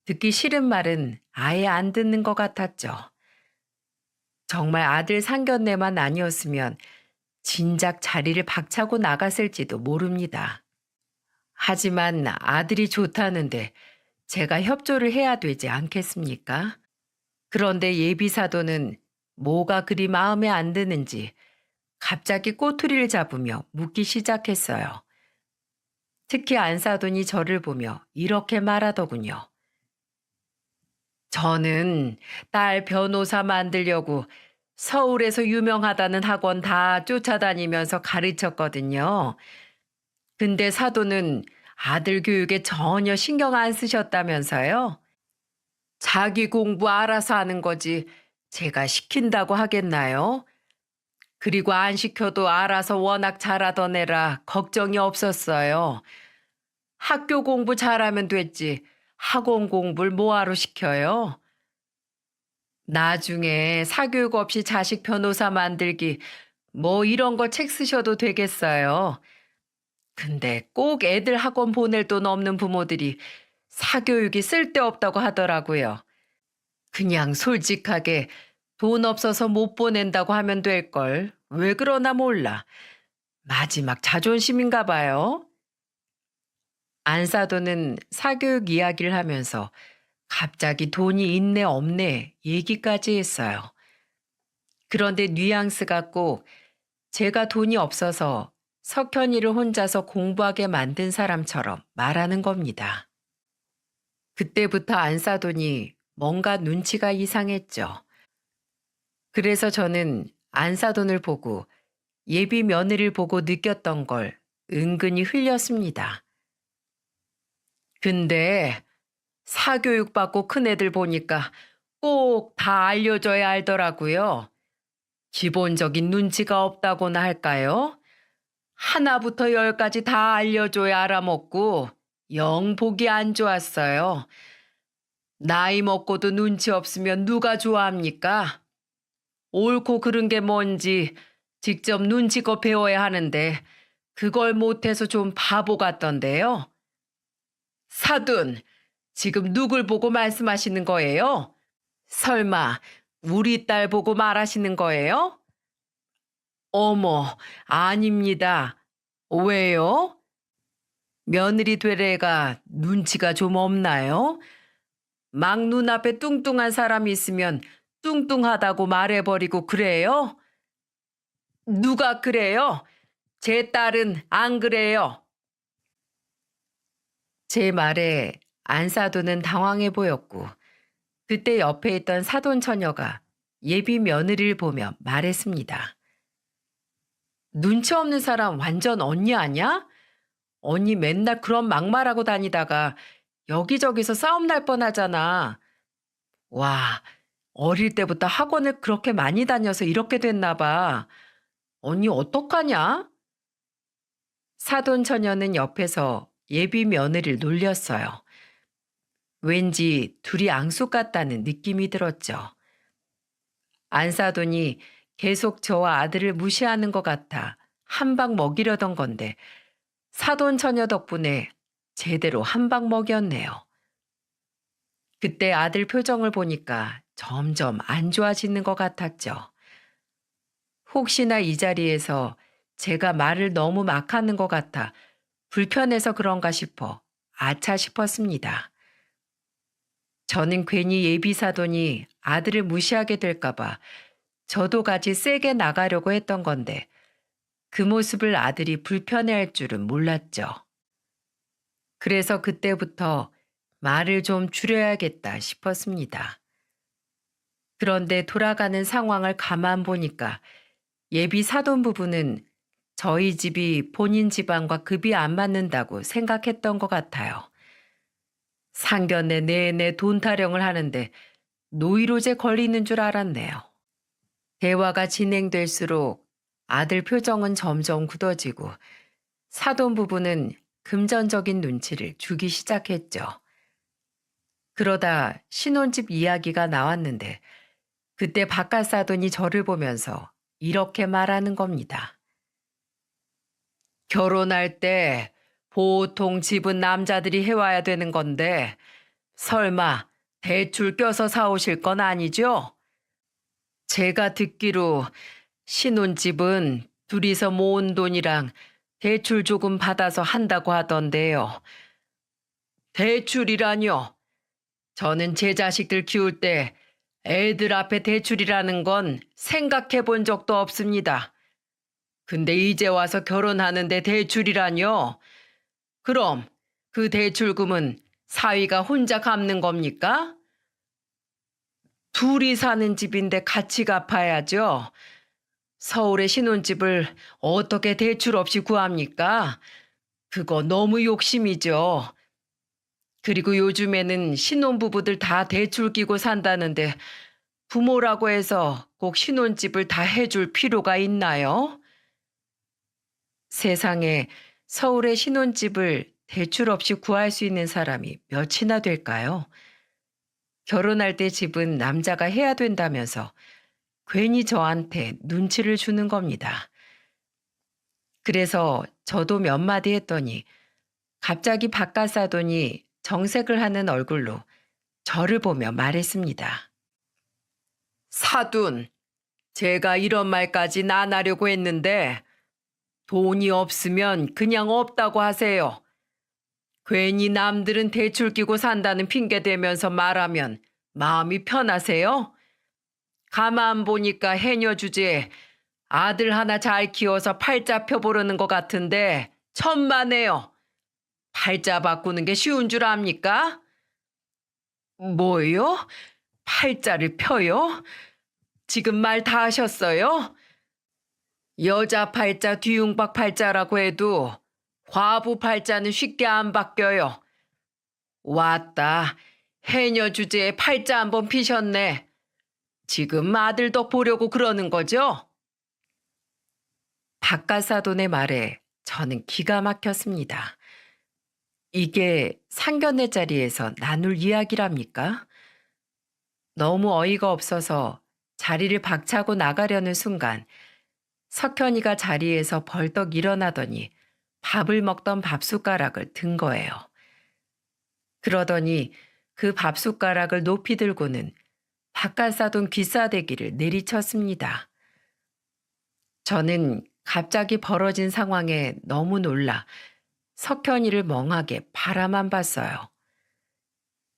듣기 싫은 말은 아예 안 듣는 것 같았죠. 정말 아들 상견례만 아니었으면 진작 자리를 박차고 나갔을지도 모릅니다. 하지만 아들이 좋다는데 제가 협조를 해야 되지 않겠습니까? 그런데 예비사도는 뭐가 그리 마음에 안 드는지 갑자기 꼬투리를 잡으며 묻기 시작했어요. 특히 안사돈이 저를 보며 이렇게 말하더군요. 저는 딸 변호사 만들려고 서울에서 유명하다는 학원 다 쫓아다니면서 가르쳤거든요. 근데 사돈은 아들 교육에 전혀 신경 안 쓰셨다면서요? 자기 공부 알아서 하는 거지 제가 시킨다고 하겠나요? 그리고 안 시켜도 알아서 워낙 잘하던 애라 걱정이 없었어요. 학교 공부 잘하면 됐지 학원 공부를 뭐하러 시켜요? 나중에 사교육 없이 자식 변호사 만들기 뭐 이런 거 책 쓰셔도 되겠어요. 근데 꼭 애들 학원 보낼 돈 없는 부모들이 사교육이 쓸데없다고 하더라고요. 그냥 솔직하게 돈 없어서 못 보낸다고 하면 될걸. 왜 그러나 몰라. 마지막 자존심인가 봐요. 안사도는 사교육 이야기를 하면서 갑자기 돈이 있네 없네 얘기까지 했어요. 그런데 뉘앙스가 꼭 제가 돈이 없어서 석현이를 혼자서 공부하게 만든 사람처럼 말하는 겁니다. 그때부터 안사돈이 뭔가 눈치가 이상했죠. 그래서 저는 안사돈을 보고 예비 며느리를 보고 느꼈던 걸 은근히 흘렸습니다. 근데 사교육 받고 큰 애들 보니까 꼭 다 알려줘야 알더라고요. 기본적인 눈치가 없다고나 할까요? 하나부터 열까지 다 알려줘야 알아먹고 영 보기 안 좋았어요. 나이 먹고도 눈치 없으면 누가 좋아합니까? 옳고 그른 게 뭔지 직접 눈치껏 배워야 하는데 그걸 못해서 좀 바보 같던데요. 사돈, 지금 누굴 보고 말씀하시는 거예요? 설마 우리 딸 보고 말하시는 거예요? 어머, 아닙니다. 왜요? 며느리 될 애가 눈치가 좀 없나요? 막 눈앞에 뚱뚱한 사람이 있으면 뚱뚱하다고 말해버리고 그래요? 누가 그래요? 제 딸은 안 그래요. 제 말에 안사돈은 당황해 보였고 그때 옆에 있던 사돈 처녀가 예비 며느리를 보며 말했습니다. 눈치 없는 사람 완전 언니 아냐? 언니 맨날 그런 막말하고 다니다가 여기저기서 싸움 날 뻔하잖아. 와, 어릴 때부터 학원을 그렇게 많이 다녀서 이렇게 됐나 봐. 언니 어떡하냐? 사돈 처녀는 옆에서 예비 며느리를 놀렸어요. 왠지 둘이 앙숙 같다는 느낌이 들었죠. 안 사돈이 계속 저와 아들을 무시하는 것 같아 한 방 먹이려던 건데 사돈 처녀 덕분에 제대로 한 방 먹였네요. 그때 아들 표정을 보니까 점점 안 좋아지는 것 같았죠. 혹시나 이 자리에서 제가 말을 너무 막 하는 것 같아 불편해서 그런가 싶어 아차 싶었습니다. 저는 괜히 예비 사돈이 아들을 무시하게 될까봐 저도 같이 세게 나가려고 했던 건데 그 모습을 아들이 불편해할 줄은 몰랐죠. 그래서 그때부터 말을 좀 줄여야겠다 싶었습니다. 그런데 돌아가는 상황을 가만 보니까 예비 사돈 부부는 저희 집이 본인 집안과 급이 안 맞는다고 생각했던 것 같아요. 상견례 내내 돈 타령을 하는데 노이로제 걸리는 줄 알았네요. 대화가 진행될수록 아들 표정은 점점 굳어지고 사돈 부부는 금전적인 눈치를 주기 시작했죠. 그러다 신혼집 이야기가 나왔는데 그때 바깥 사돈이 저를 보면서 이렇게 말하는 겁니다. 결혼할 때 보통 집은 남자들이 해와야 되는 건데 설마 대출 껴서 사오실 건 아니죠? 제가 듣기로 신혼집은 둘이서 모은 돈이랑 대출 조금 받아서 한다고 하던데요. 대출이라뇨? 저는 제 자식들 키울 때 애들 앞에 대출이라는 건 생각해 본 적도 없습니다. 근데 이제 와서 결혼하는데 대출이라뇨? 그럼 그 대출금은 사위가 혼자 갚는 겁니까? 둘이 사는 집인데 같이 갚아야죠. 서울에 신혼집을 어떻게 대출 없이 구합니까? 그거 너무 욕심이죠. 그리고 요즘에는 신혼부부들 다 대출 끼고 산다는데 부모라고 해서 꼭 신혼집을 다 해줄 필요가 있나요? 세상에 서울에 신혼집을 대출 없이 구할 수 있는 사람이 몇이나 될까요? 결혼할 때 집은 남자가 해야 된다면서 괜히 저한테 눈치를 주는 겁니다. 그래서 저도 몇 마디 했더니 갑자기 바깥 사돈이 정색을 하는 얼굴로 저를 보며 말했습니다. 사돈, 제가 이런 말까지 안 하려고 했는데 돈이 없으면 그냥 없다고 하세요. 괜히 남들은 대출 끼고 산다는 핑계 대면서 말하면 마음이 편하세요? 가만 보니까 해녀 주제에 아들 하나 잘 키워서 팔자 펴보려는 것 같은데 천만에요. 팔자 바꾸는 게 쉬운 줄 압니까? 뭐요? 팔자를 펴요? 지금 말 다 하셨어요? 여자 팔자 뒤웅박 팔자라고 해도 과부 팔자는 쉽게 안 바뀌어요. 왔다. 해녀 주제에 팔자 한번 피셨네. 지금 아들 덕 보려고 그러는 거죠? 바깥사돈의 말에 저는 기가 막혔습니다. 이게 상견례 자리에서 나눌 이야기랍니까? 너무 어이가 없어서 자리를 박차고 나가려는 순간 석현이가 자리에서 벌떡 일어나더니 밥을 먹던 밥숟가락을 든 거예요. 그러더니 그 밥숟가락을 높이 들고는 바깥사돈 귀싸대기를 내리쳤습니다. 저는 갑자기 벌어진 상황에 너무 놀라 석현이를 멍하게 바라만 봤어요.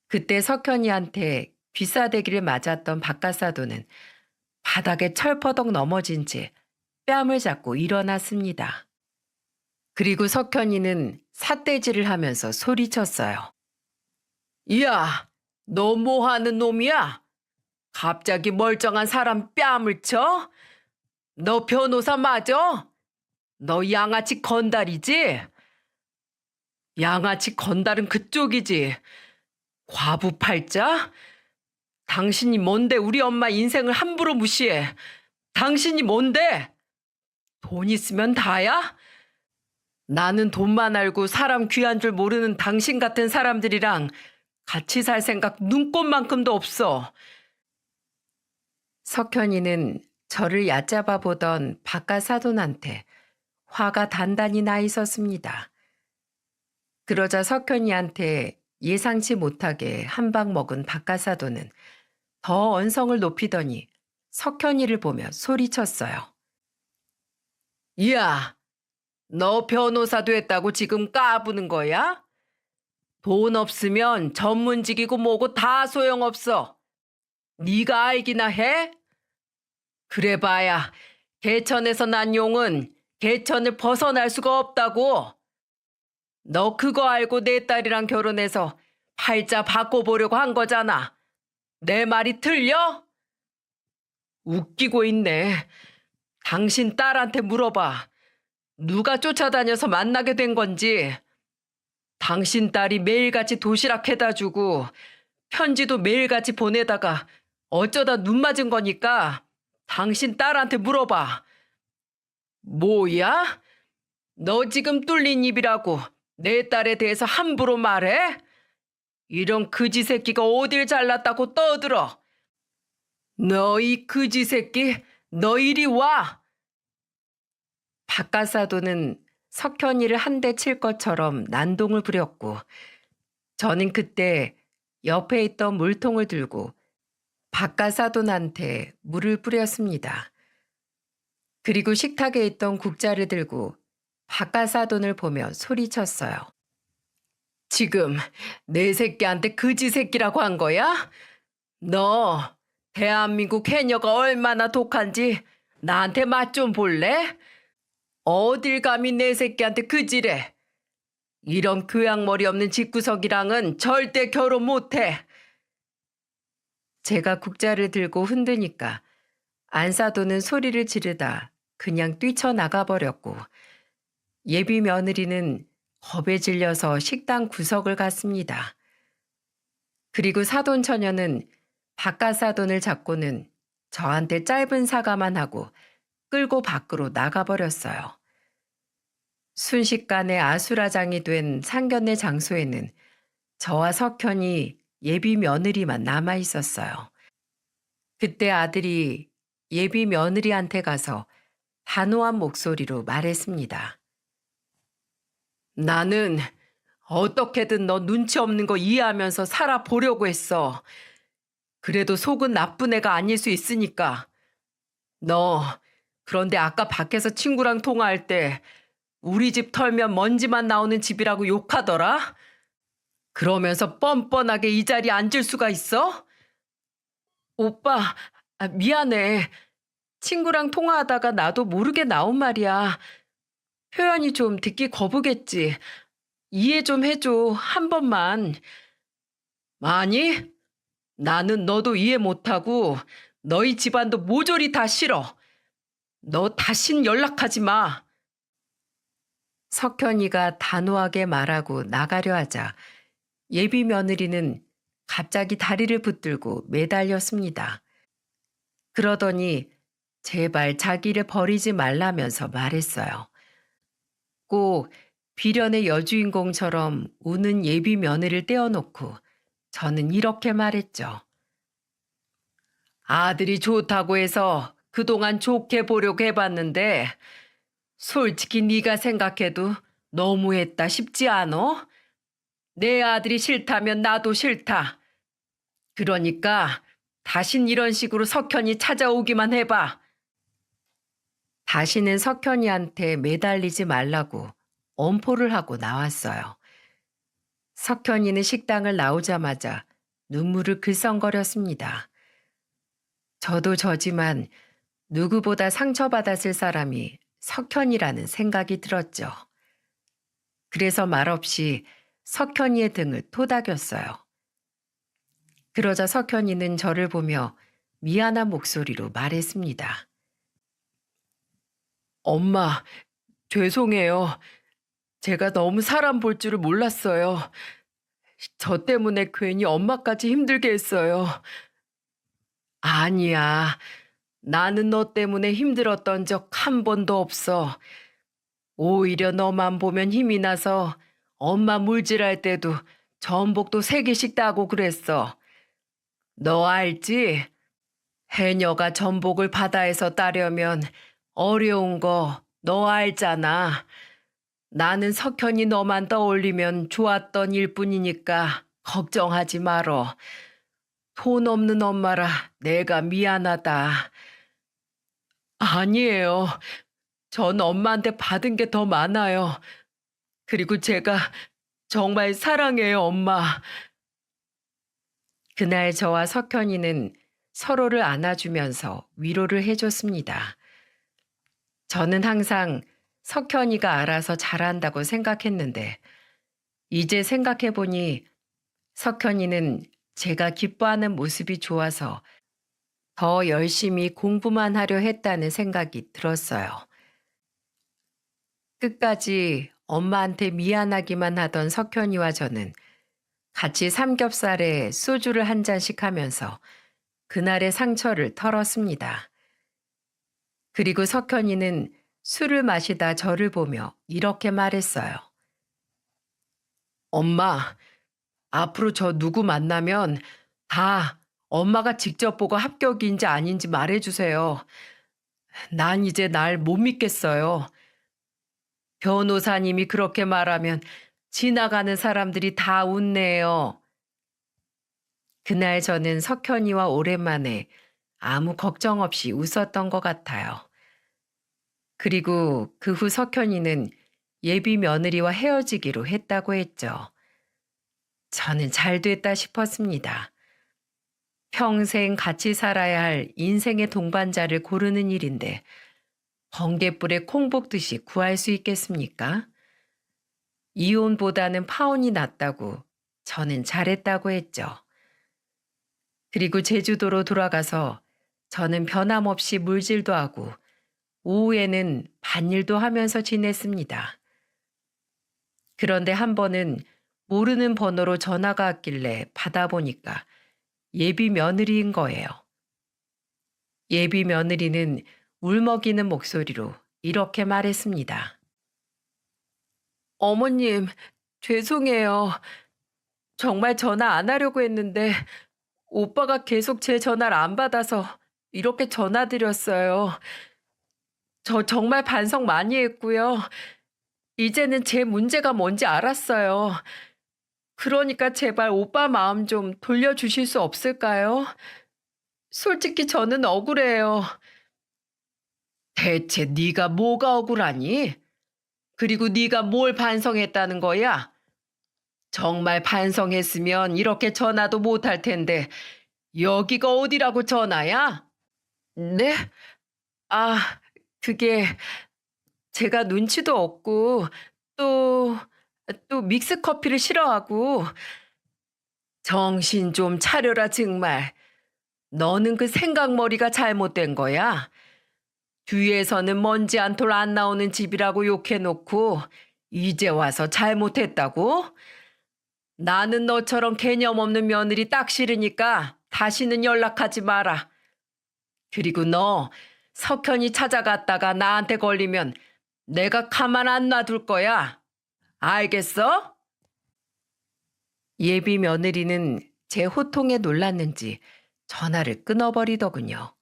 그때 석현이한테 귀싸대기를 맞았던 바깥사돈은 바닥에 철퍼덕 넘어진 채 뺨을 잡고 일어났습니다. 그리고 석현이는 삿대질을 하면서 소리쳤어요. 야, 너 뭐 하는 놈이야? 갑자기 멀쩡한 사람 뺨을 쳐? 너 변호사 맞아? 너 양아치 건달이지? 양아치 건달은 그쪽이지. 과부 팔자? 당신이 뭔데 우리 엄마 인생을 함부로 무시해? 당신이 뭔데? 돈 있으면 다야? 나는 돈만 알고 사람 귀한 줄 모르는 당신 같은 사람들이랑 같이 살 생각 눈꼽만큼도 없어. 석현이는 저를 얕잡아 보던 바깥 사돈한테 화가 단단히 나 있었습니다. 그러자 석현이한테 예상치 못하게 한 방 먹은 바깥 사돈은 더 언성을 높이더니 석현이를 보며 소리쳤어요. 야, 너 변호사 됐다고 지금 까부는 거야? 돈 없으면 전문직이고 뭐고 다 소용없어. 네가 알기나 해? 그래봐야 개천에서 난 용은 개천을 벗어날 수가 없다고. 너 그거 알고 내 딸이랑 결혼해서 팔자 바꿔보려고 한 거잖아. 내 말이 틀려? 웃기고 있네. 당신 딸한테 물어봐. 누가 쫓아다녀서 만나게 된 건지. 당신 딸이 매일같이 도시락 해다 주고 편지도 매일같이 보내다가 어쩌다 눈 맞은 거니까 당신 딸한테 물어봐. 뭐야? 너 지금 뚫린 입이라고 내 딸에 대해서 함부로 말해? 이런 그지 새끼가 어딜 잘났다고 떠들어. 너 이 그지 새끼, 너 이리 와. 바깥사도는 석현이를 한 대 칠 것처럼 난동을 부렸고 저는 그때 옆에 있던 물통을 들고 바깥사돈한테 물을 뿌렸습니다. 그리고 식탁에 있던 국자를 들고 바깥사돈을 보며 소리쳤어요. 지금 내 새끼한테 그지 새끼라고 한 거야? 너 대한민국 해녀가 얼마나 독한지 나한테 맛 좀 볼래? 어딜 감히 내 새끼한테 그지래? 이런 교양머리 없는 집구석이랑은 절대 결혼 못해. 제가 국자를 들고 흔드니까 안사도는 소리를 지르다 그냥 뛰쳐나가 버렸고 예비 며느리는 겁에 질려서 식당 구석을 갔습니다. 그리고 사돈 처녀는 바깥 사돈을 잡고는 저한테 짧은 사과만 하고 끌고 밖으로 나가버렸어요. 순식간에 아수라장이 된 상견례 장소에는 저와 석현이 예비 며느리만 남아 있었어요. 그때 아들이 예비 며느리한테 가서 단호한 목소리로 말했습니다. 나는 어떻게든 너 눈치 없는 거 이해하면서 살아보려고 했어. 그래도 속은 나쁜 애가 아닐 수 있으니까. 너 그런데 아까 밖에서 친구랑 통화할 때 우리 집 털면 먼지만 나오는 집이라고 욕하더라? 그러면서 뻔뻔하게 이 자리에 앉을 수가 있어? 오빠, 미안해. 친구랑 통화하다가 나도 모르게 나온 말이야. 표현이 좀 듣기 거부겠지. 이해 좀 해줘, 한 번만. 아니, 나는 너도 이해 못하고 너희 집안도 모조리 다 싫어. 너 다신 연락하지 마. 석현이가 단호하게 말하고 나가려 하자 예비 며느리는 갑자기 다리를 붙들고 매달렸습니다. 그러더니 제발 자기를 버리지 말라면서 말했어요. 꼭 비련의 여주인공처럼 우는 예비 며느리를 떼어놓고 저는 이렇게 말했죠. 아들이 좋다고 해서 그동안 좋게 보려고 해봤는데 솔직히 네가 생각해도 너무했다 싶지 않어? 내 아들이 싫다면 나도 싫다. 그러니까 다신 이런 식으로 석현이 찾아오기만 해봐. 다시는 석현이한테 매달리지 말라고 엄포를 하고 나왔어요. 석현이는 식당을 나오자마자 눈물을 글썽거렸습니다. 저도 저지만 누구보다 상처받았을 사람이 석현이라는 생각이 들었죠. 그래서 말없이 석현이의 등을 토닥였어요. 그러자 석현이는 저를 보며 미안한 목소리로 말했습니다. 엄마, 죄송해요. 제가 너무 사람 볼 줄을 몰랐어요. 저 때문에 괜히 엄마까지 힘들게 했어요. 아니야. 나는 너 때문에 힘들었던 적 한 번도 없어. 오히려 너만 보면 힘이 나서 엄마 물질할 때도 전복도 3개씩 따고 그랬어. 너 알지? 해녀가 전복을 바다에서 따려면 어려운 거 너 알잖아. 나는 석현이 너만 떠올리면 좋았던 일뿐이니까 걱정하지 말어. 돈 없는 엄마라 내가 미안하다. 아니에요. 전 엄마한테 받은 게 더 많아요. 그리고 제가 정말 사랑해요, 엄마. 그날 저와 석현이는 서로를 안아주면서 위로를 해줬습니다. 저는 항상 석현이가 알아서 잘한다고 생각했는데, 이제 생각해보니 석현이는 제가 기뻐하는 모습이 좋아서 더 열심히 공부만 하려 했다는 생각이 들었어요. 끝까지 엄마한테 미안하기만 하던 석현이와 저는 같이 삼겹살에 소주를 한 잔씩 하면서 그날의 상처를 털었습니다. 그리고 석현이는 술을 마시다 저를 보며 이렇게 말했어요. 엄마, 앞으로 저 누구 만나면 다 엄마가 직접 보고 합격인지 아닌지 말해주세요. 난 이제 날 못 믿겠어요. 변호사님이 그렇게 말하면 지나가는 사람들이 다 웃네요. 그날 저는 석현이와 오랜만에 아무 걱정 없이 웃었던 것 같아요. 그리고 그 후 석현이는 예비 며느리와 헤어지기로 했다고 했죠. 저는 잘 됐다 싶었습니다. 평생 같이 살아야 할 인생의 동반자를 고르는 일인데 번갯불에 콩 볶듯이 구할 수 있겠습니까? 이혼보다는 파혼이 낫다고 저는 잘했다고 했죠. 그리고 제주도로 돌아가서 저는 변함없이 물질도 하고 오후에는 밭일도 하면서 지냈습니다. 그런데 한 번은 모르는 번호로 전화가 왔길래 받아보니까 예비 며느리인 거예요. 예비 며느리는 울먹이는 목소리로 이렇게 말했습니다. 어머님, 죄송해요. 정말 전화 안 하려고 했는데 오빠가 계속 제 전화를 안 받아서 이렇게 전화드렸어요. 저 정말 반성 많이 했고요. 이제는 제 문제가 뭔지 알았어요. 그러니까 제발 오빠 마음 좀 돌려주실 수 없을까요? 솔직히 저는 억울해요. 대체 네가 뭐가 억울하니? 그리고 네가 뭘 반성했다는 거야? 정말 반성했으면 이렇게 전화도 못 할 텐데 여기가 어디라고 전화야? 네? 아, 그게 제가 눈치도 없고 또, 또 믹스 커피를 싫어하고 정신 좀 차려라 정말. 너는 그 생각머리가 잘못된 거야. 뒤에서는 먼지 한 톨 안 나오는 집이라고 욕해놓고 이제 와서 잘못했다고? 나는 너처럼 개념 없는 며느리 딱 싫으니까 다시는 연락하지 마라. 그리고 너 석현이 찾아갔다가 나한테 걸리면 내가 가만 안 놔둘 거야. 알겠어? 예비 며느리는 제 호통에 놀랐는지 전화를 끊어버리더군요.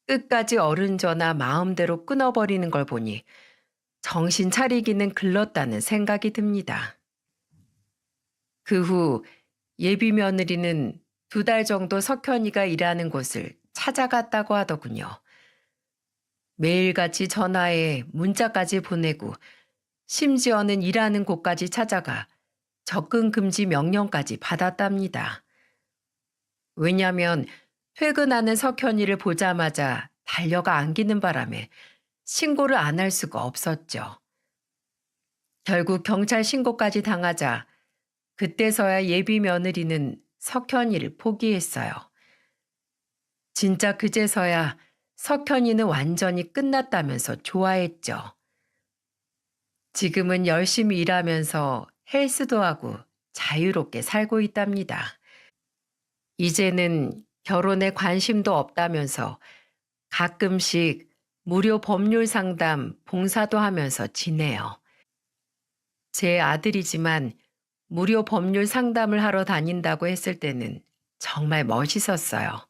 끝까지 어른 전화 마음대로 끊어버리는 걸 보니 정신 차리기는 글렀다는 생각이 듭니다. 그 후 예비 며느리는 2달 정도 석현이가 일하는 곳을 찾아갔다고 하더군요. 매일같이 전화에 문자까지 보내고 심지어는 일하는 곳까지 찾아가 접근 금지 명령까지 받았답니다. 왜냐하면 퇴근하는 석현이를 보자마자 달려가 안기는 바람에 신고를 안 할 수가 없었죠. 결국 경찰 신고까지 당하자 그때서야 예비 며느리는 석현이를 포기했어요. 진짜 그제서야 석현이는 완전히 끝났다면서 좋아했죠. 지금은 열심히 일하면서 헬스도 하고 자유롭게 살고 있답니다. 이제는 결혼에 관심도 없다면서 가끔씩 무료 법률 상담 봉사도 하면서 지내요. 제 아들이지만 무료 법률 상담을 하러 다닌다고 했을 때는 정말 멋있었어요.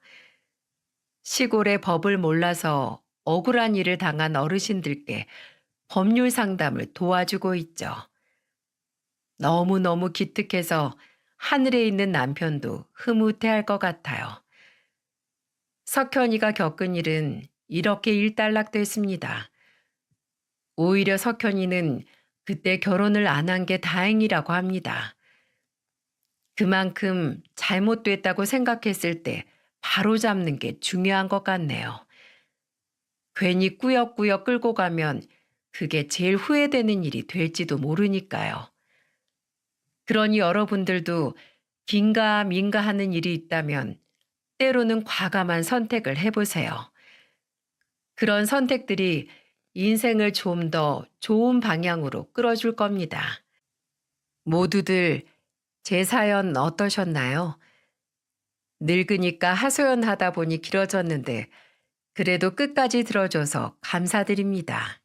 시골의 법을 몰라서 억울한 일을 당한 어르신들께 법률 상담을 도와주고 있죠. 너무너무 기특해서 하늘에 있는 남편도 흐뭇해할 것 같아요. 석현이가 겪은 일은 이렇게 일단락됐습니다. 오히려 석현이는 그때 결혼을 안 한 게 다행이라고 합니다. 그만큼 잘못됐다고 생각했을 때 바로 잡는 게 중요한 것 같네요. 괜히 꾸역꾸역 끌고 가면 그게 제일 후회되는 일이 될지도 모르니까요. 그러니 여러분들도 긴가민가 하는 일이 있다면 때로는 과감한 선택을 해보세요. 그런 선택들이 인생을 좀 더 좋은 방향으로 끌어줄 겁니다. 모두들 제 사연 어떠셨나요? 늙으니까 하소연하다 보니 길어졌는데 그래도 끝까지 들어줘서 감사드립니다.